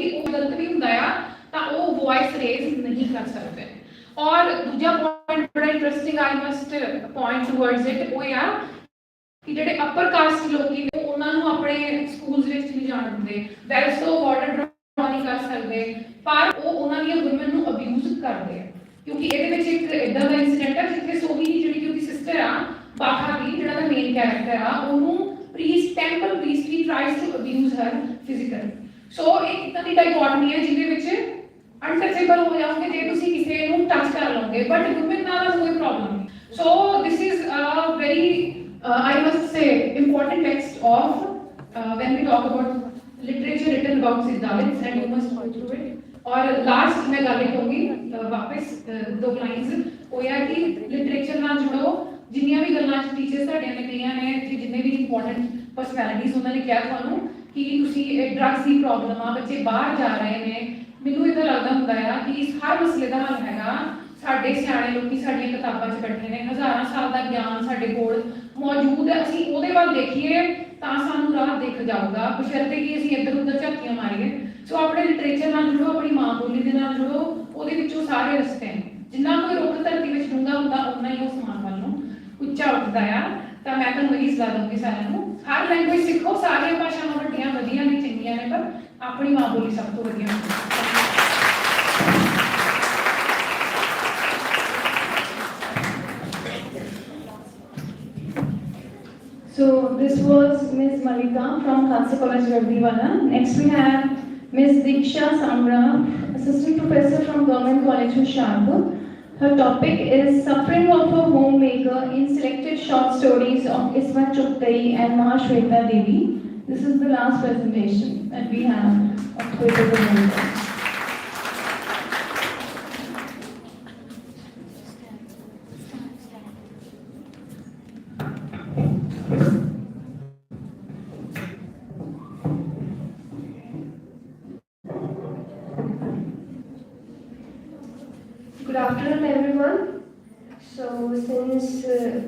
क्योंकि वो गलत भी हुंदा आ तां वो वॉइस रेज नहीं कर सकते। और दूजा पॉइंट बड़ा interesting I must point towards it वो आ कि ਜਿਹੜੇ ਅਪਰ ਕਾਸਟ ਲੋਕੀ ਨੇ ਉਹਨਾਂ ਨੂੰ ਆਪਣੇ ਸਕੂਲਸ ਵਿੱਚ ਨਹੀਂ ਜਾਣ ਦਿੰਦੇ, ਵੈਸੇ ਉਹ ਬਾਰਡਰ ਡਰਾ ਨਹੀਂ ਕਰ ਸਕਦੇ, ਪਰ ਉਹ ਉਹਨਾਂ ਦੀਆਂ ਵੂਮਨ ਨੂੰ ਅਬਿਊਜ਼ ਕਰਦੇ ਆ। ਕਿਉਂਕਿ ਇਹਦੇ ਵਿੱਚ ਇੱਕ ਇਦਾਂ ਦਾ ਇਨਸੀਡੈਂਟ ਹੈ ਜਿੱਥੇ ਸੋਹੀ ਦੀ ਜਿਹੜੀ ਕਿ ਉਹਦੀ ਸਿਸਟਰ ਆ ਬਾਹਾ ਦੀ, ਜਿਹੜਾ ਦਾ ਮੇਨ ਕੈਰੈਕਟਰ ਆ, ਉਹਨੂੰ priest temple priest he tries to abuse her physically. So ਇਹ ਇਦਾਂ ਦੀ ਡਾਇਕੋਟਮੀ ਹੈ ਜਿਹਦੇ ਵਿੱਚ ਅਨਟਚੇਬਲ ਹੋ ਜਾਓਗੇ ਜੇ ਤੁਸੀਂ ਕਿਸੇ ਨੂੰ ਟੱਚ ਕਰ ਲਓਗੇ, ਬਟ ਵੂਮਨ ਨਾਲ ਕੋਈ ਪ੍ਰੋਬਲਮ ਨਹੀਂ। So this is a very I must say important text of when we talk about literature written about Siddharth, and you must go through it. और लास्ट मैं गल कहूँगी वापस दो लाइन्स वो है कि लिटरेचर नाल जुड़ो, जिन्नियां भी गल्लां टीचर्स साडियां ने कहियां ने ते जिन्ने भी इंपॉर्टेंट पर्सनैलिटीज उन्होंने कहा तुहानूं कि तुसीं ड्रग्स की प्रॉब्लम आ, बच्चे बाहर जा रहे हैं, मैनूं इदां लगदा हुंदा आ कि हर मसले का हल हैगा साडे सियाणे लोकी साडीआं किताबां 'च बैठे ने, हज़ारां साल का ज्ञान साडे कोल मौजूद है, असीं ਉਹਦੇ ਵੱਲ देखिए ਤਾਂ ਸਾਨੂੰ ਰਾਹ दिख जाऊगा, बशर्ते कि ਅਸੀਂ ਇੱਧਰ ਉੱਧਰ ਝਾਕੀਆਂ ਮਾਰੀਏ। ਸੋ ਆਪਣੇ ਲਿਟਰੇਚਰ ਨਾਲ ਜੁੜੋ, ਆਪਣੀ ਮਾਂ ਬੋਲੀ ਦੇ ਨਾਲ ਜੁੜੋ, ਉਹਦੇ ਵਿੱਚੋਂ ਸਾਰੇ ਰਸਤੇ ਨੇ। ਜਿੰਨਾ ਕੋਈ ਰੁੱਖ ਧਰਤੀ ਵਿੱਚ ਡੂੰਘਾ ਹੁੰਦਾ ਉਨਾ ਹੀ ਉਹ ਸਮਾਨ ਵੱਲ ਨੂੰ ਉੱਚਾ ਉੱਠਦਾ ਆ। ਤਾਂ ਮੈਂ ਤੁਹਾਨੂੰ ਇਹੀ ਸਲਾਹ ਦਊਂਗੀ ਸਾਰਿਆਂ ਨੂੰ, ਹਰ ਲੈਂਗੁਏਜ ਸਿੱਖੋ, ਸਾਰੀਆਂ ਭਾਸ਼ਾਵਾਂ ਵੱਡੀਆਂ ਵਧੀਆ ਨੇ, ਚੰਗੀਆਂ ਨੇ, ਪਰ ਆਪਣੀ ਮਾਂ ਬੋਲੀ ਸਭ ਤੋਂ ਵਧੀਆ ਹੁੰਦੀ ਹੈ। So this was Ms. Malika from Khalsa College, Ragdiwala. Next we have Ms. Diksha Samra, Assistant Professor from Government College, Hoshiarpur. Her topic is Suffering of a Homemaker in Selected Short Stories of Ismat Chugtai and Mahashweta Devi. This is the last presentation that we have of Poetry Homemaker. Good afternoon, everyone. So, since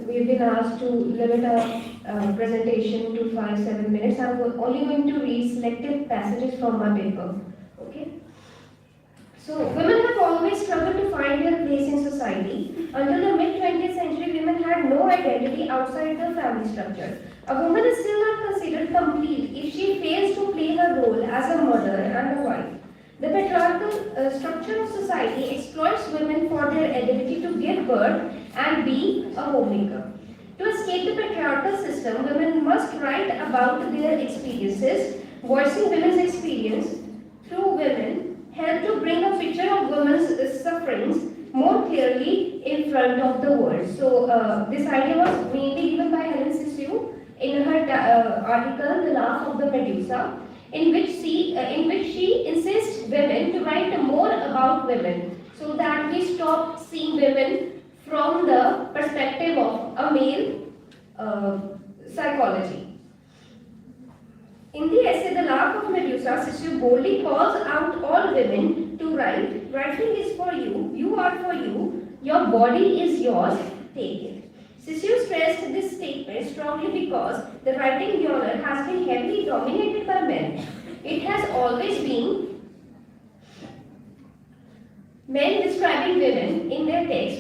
we've been asked to limit our presentation to 5-7 minutes, I'm only going to read selected passages from my paper. Okay. So, women have always struggled to find their place in society. Until the mid-20th century, women had no identity outside the family structure. A woman is still not considered complete if she fails to play her role as a mother and a wife. The patriarchal structure of society exploits women for their ability to give birth and be a homemaker. To escape the patriarchal system, women must write about their experiences. Voicing women's experience through women help to bring a picture of women's sufferings more clearly in front of the world. So this idea was mainly given by Helen Sissu in her article "The Laugh of the Medusa," in which she insists women to write more about women, so that we stop seeing women from the perspective of a male psychology. In the essay "The Laugh of Medusa," Sissu boldly calls out all women to write. Writing is for you, you are for you, your body is yours, take it. Sissu stressed this statement strongly because the writing genre has been heavily dominated by men. It has always been men describing women in their text,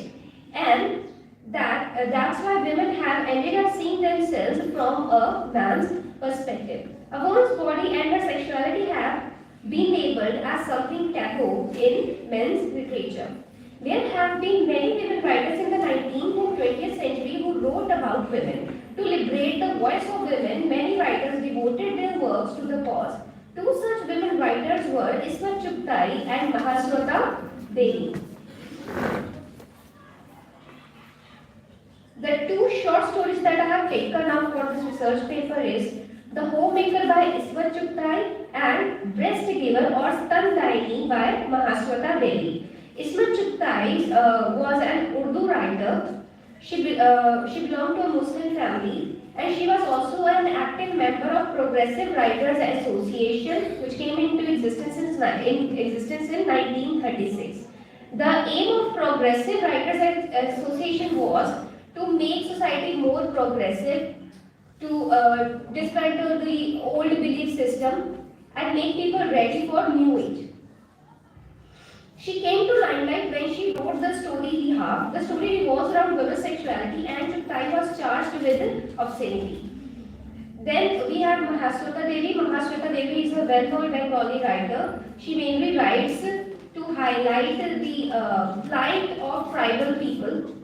and that's why women have ended up seeing themselves from a man's perspective. A woman's body and her sexuality have been labeled as something taboo in men's literature. There have been many women writers in the 19th and 20th century who wrote about women. To liberate the voice of women, many writers devoted their works to the cause. Two such women writers were Ismat Chugtai and Mahashweta Devi. The two short stories that I have taken up for this research paper is The Homemaker by Ismat Chugtai and Breast Giver or Standaini by Mahashweta Devi. Ismat Chugtai was an Urdu writer. She belonged to a Muslim family, and she was also an active member of Progressive Writers Association, which came into existence in 1936. The aim of Progressive Writers Association was to make society more progressive, to dismantle the old belief system, and make people ready for new age. She came to limelight when she wrote the story Riha. The story revolves around women's sexuality and Chugtai was charged with obscenity. Then we have Mahasweta Devi. Mahasweta Devi is a well-known Bengali writer. She mainly writes to highlight the plight of tribal people.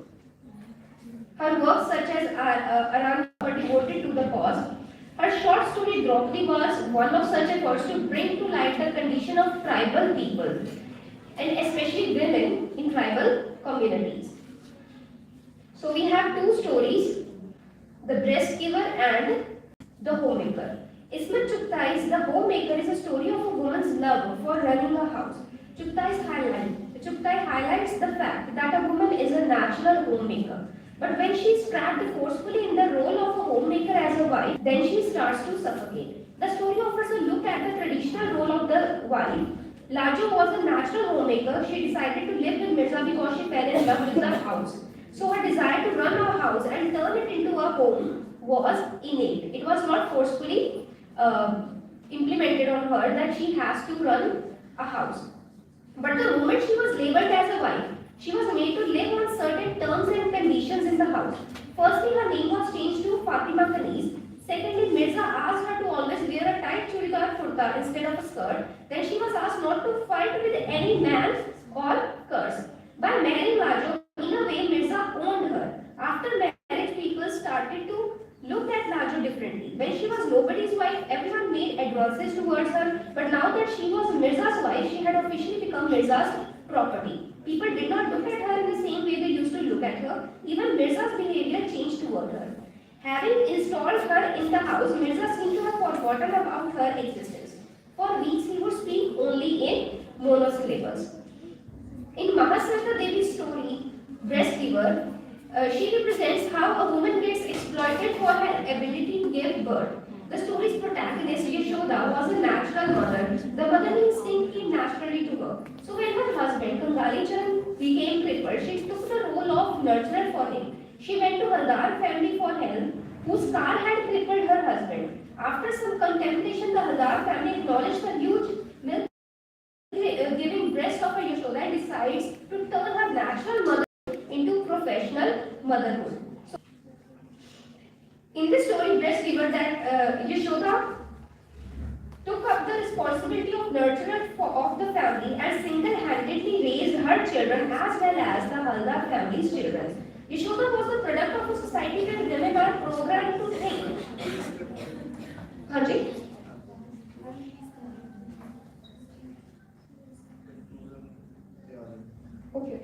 Her works such as Aran were devoted to the cause. Her short story Draupadi was one of such efforts to bring to light the condition of tribal people, and especially women in tribal communities. So we have two stories, the breast giver and the homemaker. Ismat Chughtai's The Homemaker is a story of a woman's love for running a house. Chugtai highlights the fact that a woman is a natural homemaker. But when she is trapped forcefully in the role of a homemaker as a wife, then she starts to suffocate. The story offers a look at the traditional role of the wife. Lajo was a natural homemaker. She decided to live with Mirza because she fell in love with the house. So her desire to run her house and turn it into a home was innate. It was not forcefully implemented on her that she has to run a house. But the moment she was labeled as a wife, she was made to live on certain terms and conditions in the house. Firstly, her name was changed to Fatima Khanis. Secondly, Mirza asked her to always wear a tight churidar kurta instead of a skirt. Then she was asked not to fight with any man or curse. By marrying Lajo, in a way, Mirza owned her. After marriage, people started to look at Lajo differently. When she was nobody's wife, everyone made advances towards her. But now that she was Mirza's wife, she had officially become Mirza's property. People did not look at her in the same way they used to look at her. Even Mirza's behavior changed toward her. Having installed her in the house, Mirza seemed to have forgotten about her existence. For weeks, he would speak only in monosyllables. In Mahasweta Devi's story, Breast Giver, she represents how a woman gets exploited for her ability to give birth. The story's protagonist, Yashoda, was a natural mother. The motherly instinct came naturally to her. So when her husband, Kangali Chand, became crippled, she took the role of nurturer for him. She went to Haldar family for help, whose car had crippled her husband. After some contemplation, the Haldar family acknowledged the huge milk-giving breast of a Yashoda and decides to turn her natural mother into professional motherhood. So, in this story, Breast Giver, that Yashoda took up the responsibility of nurturer of the family and single-handedly raised her children as well as the Haldar family's children. Yashoda was the product of a society where women are programmed to think. Hanji? Okay.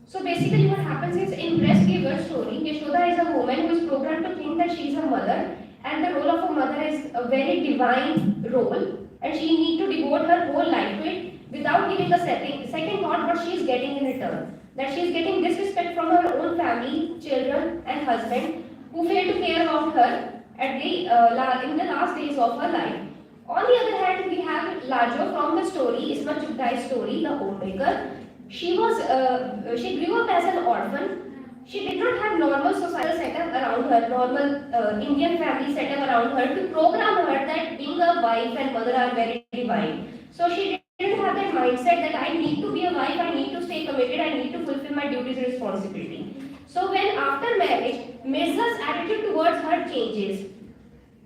So basically what happens is in Breast Giver's story, Yashoda is a woman who is programmed to think that she is a mother, and the role of a mother is a very divine role, and she needs to devote her whole life to it without giving a second thought what she is getting in return. That she is getting disrespect from her own family, children and husband who failed to care about her at in the last days of her life. On the other hand, we have Lajo from the story, Ismat Chughtai's story, The Homemaker. She grew up as an orphan. She did not have normal societal setup around her, normal Indian family setup around her to program her that being a wife and mother are very divine. So she didn't have that mindset that I need to be a wife, I need to stay committed, I need to fulfill my duties and responsibility. So when after marriage, Mirza's attitude towards her changes.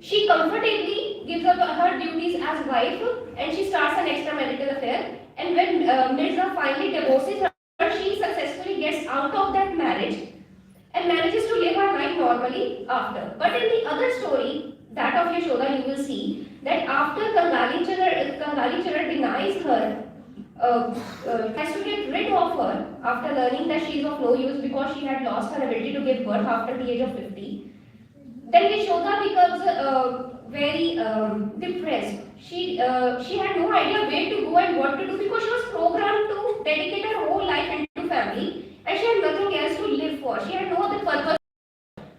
She comfortably gives up her duties as wife and she starts an extramarital affair. And when Mirza finally divorces her, she successfully gets out of that marriage and manages to live her life normally after. But in the other story, that of Yashoda, you will see that after Kangali Chand denies her, has to get rid of her after learning that she is of no use because she had lost her ability to give birth after the age of 50. Then Yashoda becomes very depressed. She had no idea where to go and what to do because she was programmed to dedicate her whole life into family and she had nothing else to live for. She had no other purpose.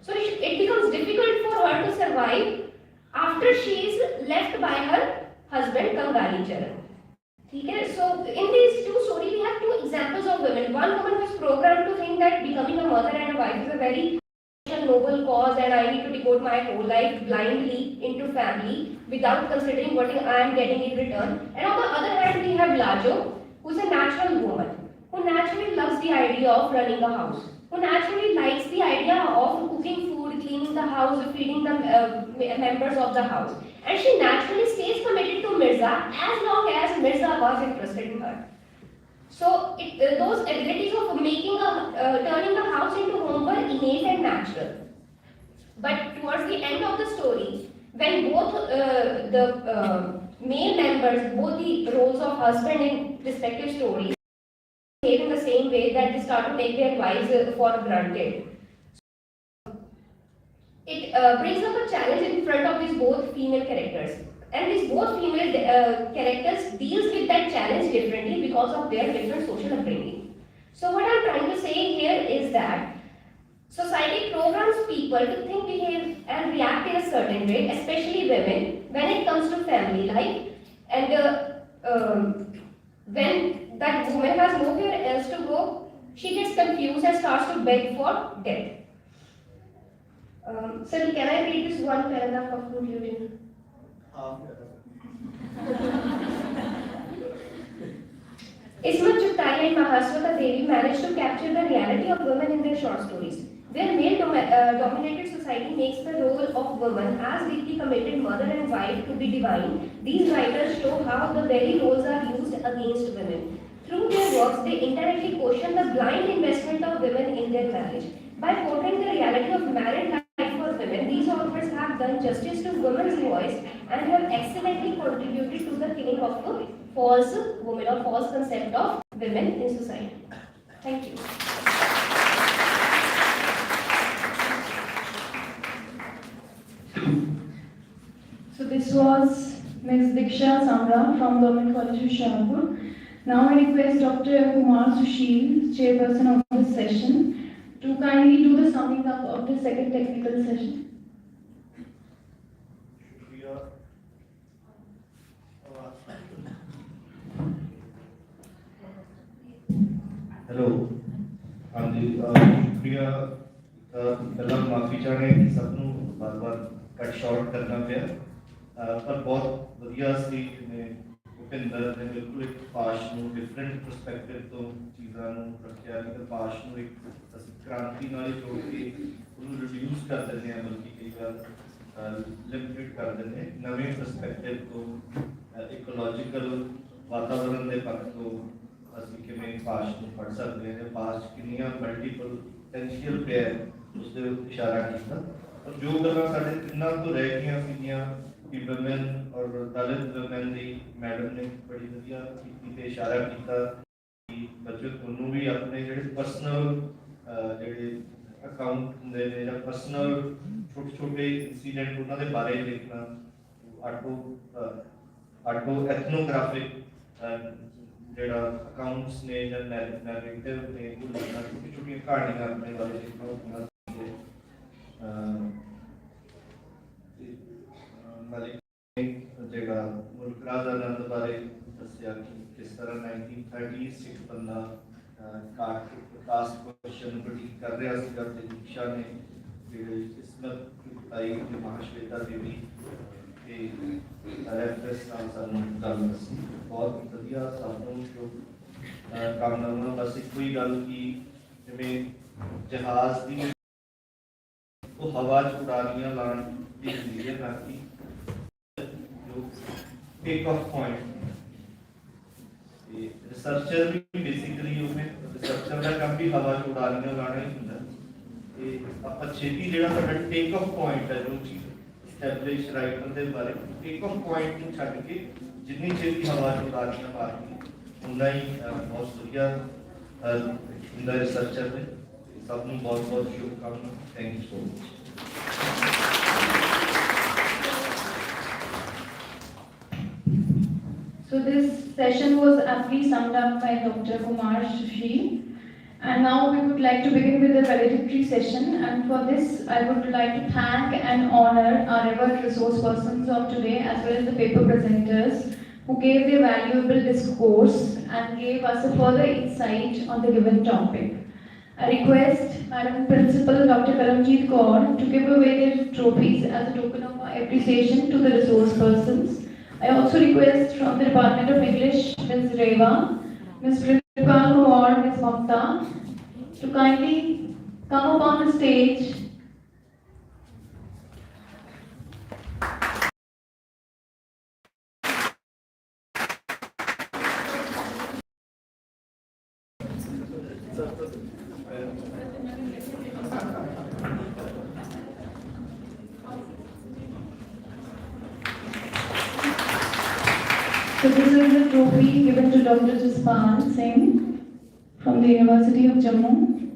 So it becomes difficult for her to survive after she is left by her husband Kangali Chand. Okay, so in these two stories we have two examples of women. One woman who is programmed to think that becoming a mother and a wife is a very noble cause and I need to devote my whole life blindly into family, without considering what I am getting in return. And on the other hand, we have Lajo, who's a natural woman, who naturally loves the idea of running a house, who naturally likes the idea of cooking food, cleaning the house, feeding the members of the house. And she naturally stays committed to Mirza as long as Mirza was interested in her. So those abilities of turning the house into home were innate and natural. But towards the end of the story, when both the male members, both the roles of husband in respective stories, behave in the same way that they start to take their wives for granted. It brings up a challenge in front of these both female characters. And these both female characters deals with that challenge differently because of their different social upbringing. So what I'm trying to say here is that society programs people to think, behave and react in a certain way, especially women, when it comes to family life. And when that woman has nowhere else to go, she gets confused and starts to beg for death. Sir, can I read this one paragraph of conclusion? Ismat Chugtai and Mahaswata Devi managed to capture the reality of women in their short stories. Where male-dominated society makes the role of woman as deeply committed mother and wife to be divine, these writers show how the very roles are used against women. Through their works, they indirectly caution the blind investment of women in their marriage. By portraying the reality of married life for women, these authors have done justice to women's voice and have excellently contributed to the killing of the false woman or false concept of women in society. Thank you. So this was Ms. Diksha Samra from Government College Hoshiarpur. Now I request Dr. Kumar Sushil, chairperson of this session, to kindly do the summing up of the second technical session. Hello हाँ जी शुक्रिया पहला माफ़ी चाहने कि सबनों बार बार cut short करना पिया पर बहुत वधिया सी ने भुपिंदर ने बिल्कुल एक पाश ਨੂੰ डिफरेंट परस्पेक्टिव ਤੋਂ ਚੀਜ਼ਾਂ ਨੂੰ ਰੱਖਿਆ ਨਹੀਂ ਤਾਂ ਪਾਸ਼ ਨੂੰ ਇੱਕ ਕ੍ਰਾਂਤੀ ਨਾਲ ਹੀ ਜੋੜ ਕੇ ਉਹਨੂੰ ਰਿਡਿਊਸ ਕਰ ਦਿੰਦੇ ਆ ਬਲਕਿ ਕਈ ਵਾਰ ਲਿਮਿਟਡ ਕਰ ਦਿੰਦੇ ਆ ਨਵੇਂ ਪਰਸਪੈਕਟਿਵ ਤੋਂ ਇਕੋਲੋਜੀਕਲ ਵਾਤਾਵਰਣ ਦੇ ਪੱਖ ਤੋਂ ਅਸੀਂ ਕਿਵੇਂ ਪਾਸ਼ ਨੂੰ ਪੜ੍ਹ ਸਕਦੇ ਹਾਂ ਪਾਸ਼ ਕਿੰਨੀਆਂ ਮਲਟੀਪਲ ਪੋਟੈਂਸ਼ੀਅਲ ਪਿਆ ਉਸ ਦੇ ਇਸ਼ਾਰਾ ਕੀਤਾ ਔਰ ਜੋ ਗੱਲਾਂ ਸਾਡੇ ਤਿੰਨਾਂ ਤੋਂ ਰਹਿ ਗਈਆਂ ਸੀਗੀਆਂ ਕਿ ਵਮਨ ਔਰ ਦਲਿਤ ਵਮਨ ਦੀ ਮੈਡਮ ਨੇ ਬੜੀ ਵਧੀਆ ਕੀਤੀ ਤੇ ਇਸ਼ਾਰਾ ਕੀਤਾ ਕਿ ਬੱਚੇ ਤੁਹਾਨੂੰ ਵੀ ਆਪਣੇ ਜਿਹੜੇ ਪਰਸਨਲ ਜਿਹੜੇ ਅਕਾਊਂਟ ਹੁੰਦੇ ਨੇ ਜਾਂ ਪਰਸਨਲ ਛੋਟੇ ਛੋਟੇ ਇਨਸੀਡੈਂਟ ਉਹਨਾਂ ਦੇ ਬਾਰੇ ਲਿਖਣਾ ਆਟੋ ਐਥਨੋਗ੍ਰਾਫਿਕ ਜਿਹੜਾ ਅਕਾਊਂਟਸ ਨੇ ਜਾਂ ਨੈਰੇਟਿਵ ਨੇ ਉਹ ਲਿਖਣਾ ਛੋਟੀ ਛੋਟੀਆਂ ਕਹਾਣੀਆਂ ਆਪਣੇ ਬਾਰੇ ਲਿਖਣਾ ਮਲਿਕ ਨੇ ਜਿਹੜਾ ਮੁਲਕ ਰਾਜ ਆਨੰਦ ਬਾਰੇ ਦੱਸਿਆ ਕਿ ਕਿਸ ਤਰ੍ਹਾਂ 1930 ਇੱਕ ਬੰਦਾ ਕਾਸਟ ਕੁਐਸਚਨ ਪ੍ਰੈਡਿਕਟ ਕਰ ਰਿਹਾ ਸੀਗਾ ਤੇ ਦਿਕਸ਼ਾ ਨੇ ਜਿਹੜੇ ਇਸਮਤ ਚੁਗਤਾਈ ਤੇ ਮਹਾਸ਼ਵੇਤਾ ਦੇਵੀ ਤੇ ਰੈਫਰੈਂਸ ਨਾਲ ਸਾਨੂੰ ਗੱਲ ਦੱਸੀ ਬਹੁਤ ਵਧੀਆ ਸਾਨੂੰ ਜੋ ਕੰਮ ਨਾਲ ਬਸ ਇੱਕੋ ਹੀ ਗੱਲ ਕਿ ਜਿਵੇਂ ਜਹਾਜ਼ ਦੀ ਉਹ ਹਵਾ 'ਚ ਉਡਾਰੀਆਂ ਲਾਉਣ ਦੀ ਹੁੰਦੀ ਹੈ ਨਾ ਕਿ ਜੋ ਟੇਕ ਆਫ ਪੁਆਇੰਟ ਤੇ ਰਿਸਰਚਰ ਵੀ ਬੇਸਿਕਲੀ ਉਹਨੇ ਰਿਸਰਚਰ ਦਾ ਕੰਮ ਵੀ ਹਵਾ 'ਚ ਉਡਾਰੀਆਂ ਲਾਉਣਾ ਹੀ ਹੁੰਦਾ ਤੇ ਆਪਾਂ ਛੇਤੀ ਜਿਹੜਾ ਸਾਡਾ ਟੇਕ ਆਫ ਪੁਆਇੰਟ ਹੈ ਜੋ ਚੀਜ਼ ਐਸਟੈਬਲਿਸ਼ ਰਾਈਟਰ ਦੇ ਬਾਰੇ ਟੇਕ ਆਫ ਪੁਆਇੰਟ ਨੂੰ ਛੱਡ ਕੇ ਜਿੰਨੀ ਛੇਤੀ ਹਵਾ 'ਚ ਉਡਾਰੀਆਂ ਮਾਰਨੀ ਉਨਾ ਹੀ ਬਹੁਤ ਵਧੀਆ ਹੁੰਦਾ ਰਿਸਰਚਰ ਨੇ ਸਭ ਨੂੰ ਬਹੁਤ ਬਹੁਤ ਸ਼ੁਭਕਾਮਨਾਵਾਂ thank you so much So this session was aptly summed up by Dr. Kumar Sushil. And now we would like to begin with the valedictory session. And for this, I would like to thank and honor our revered resource persons of today, as well as the paper presenters, who gave their valuable discourse and gave us a further insight on the given topic. I request Madam Principal Dr. Karamjeet Kaur to give away their trophies as a token of our appreciation to the resource persons. I also request from the Department of English, Ms. Reva, Ms. Pritipal Kaur, Ms. Mamta, to kindly come up on the stage. So this is the trophy given to Dr. Jaspal Singh from the University of Jammu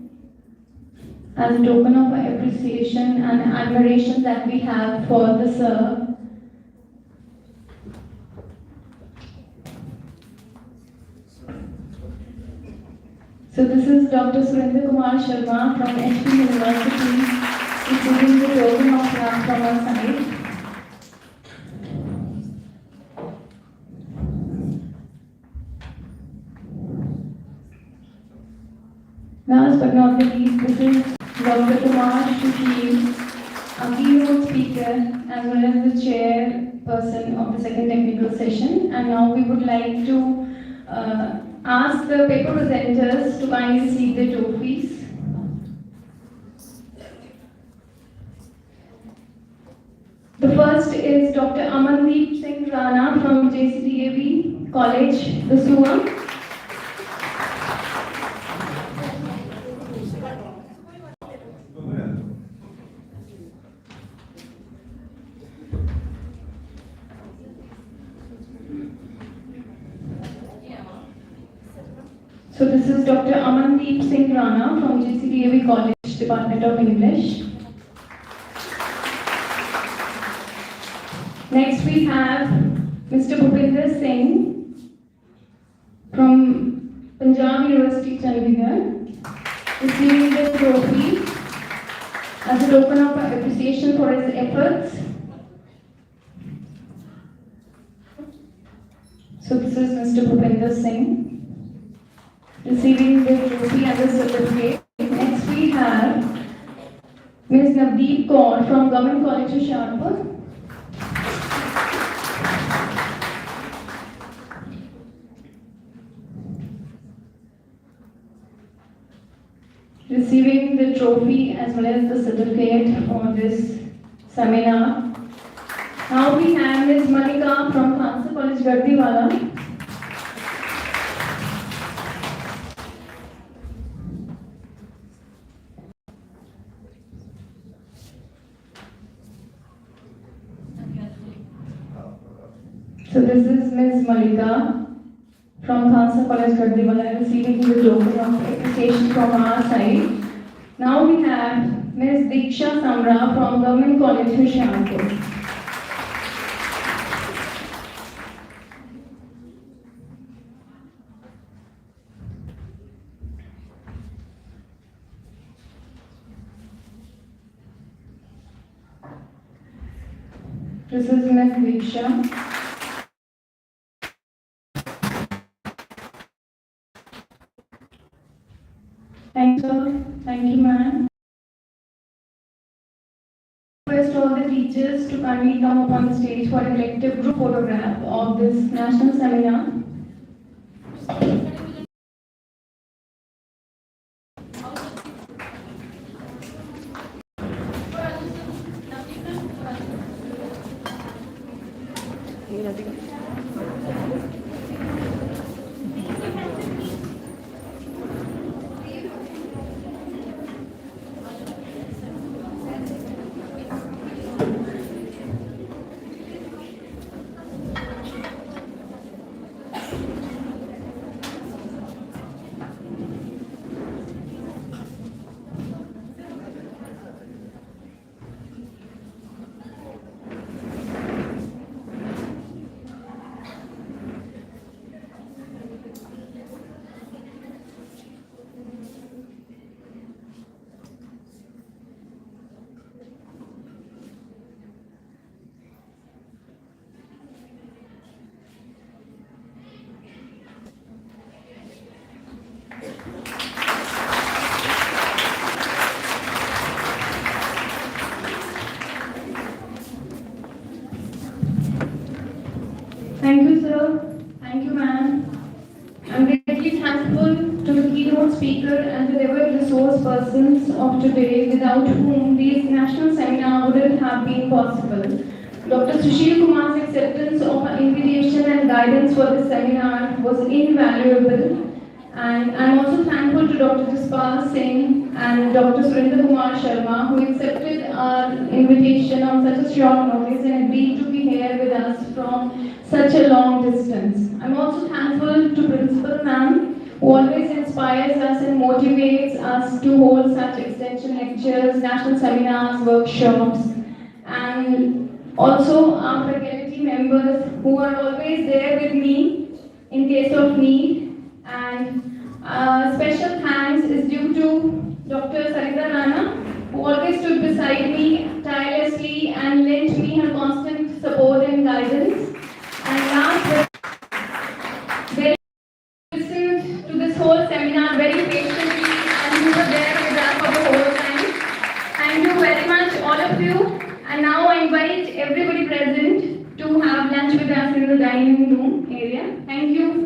as a token of our appreciation and admiration that we have for the sir. So this is Dr. Surinder Kumar Sharma from HP University receiving the token of love from our side. Last but not the least, this is Dr. Kumar Shushil, a keynote speaker as well as the chairperson of the second technical session. And now we would like to ask the paper presenters to kindly receive the trophies. The first is Dr. Amandeep Singh Rana from JCDAV College, Dasuwa. So this is Dr. Amandeep Singh Rana from JCDAV College, Department of English. Next we have Mr. Bhupinder Singh from Punjab University, Chandigarh, receiving the trophy as a token of appreciation for his efforts. So this is Mr. Bhupinder Singh receiving the trophy and the certificate. Next we have Ms. Navdeep Kaur from Government College of Hoshiarpur. Receiving the trophy as well as the certificate for this seminar. Now we have Ms. Manika from Khalsa College, Gardiwala. So this is Ms. Malika from Khalsa College, Gardiwala, receiving the token of appreciation from our side. Now we have Ms. Diksha Samra from Government College, Hoshiarpur. This is Ms. Diksha. Thank you, thank you, ma'am. Request all the teachers to kindly come up on the stage for a collective group photograph of this national seminar. speaker and the revered resource persons of today, without whom these national seminar wouldn't have been possible. Dr. Sushil Kumar's acceptance of our invitation and guidance for this seminar was invaluable. And I'm also thankful to Dr. Jaspal Singh and Dr. Surinder Kumar Sharma, who accepted our invitation on such a short notice and agreed to be here with us from such a long distance. I'm also thankful to Principal Ma'am, who always inspires us and motivates us to hold such extension lectures, national seminars, workshops, and also our faculty members who are always there with me in case of need. And special thanks is due to Dr. Sarita Rana, who always stood beside me tirelessly and lent me her constant support and guidance. And last but very listened to this whole seminar very patiently and you were there with us for the whole time. Thank you very much, all of you. And now I invite everybody present to have lunch with us in the dining room area. Thank you.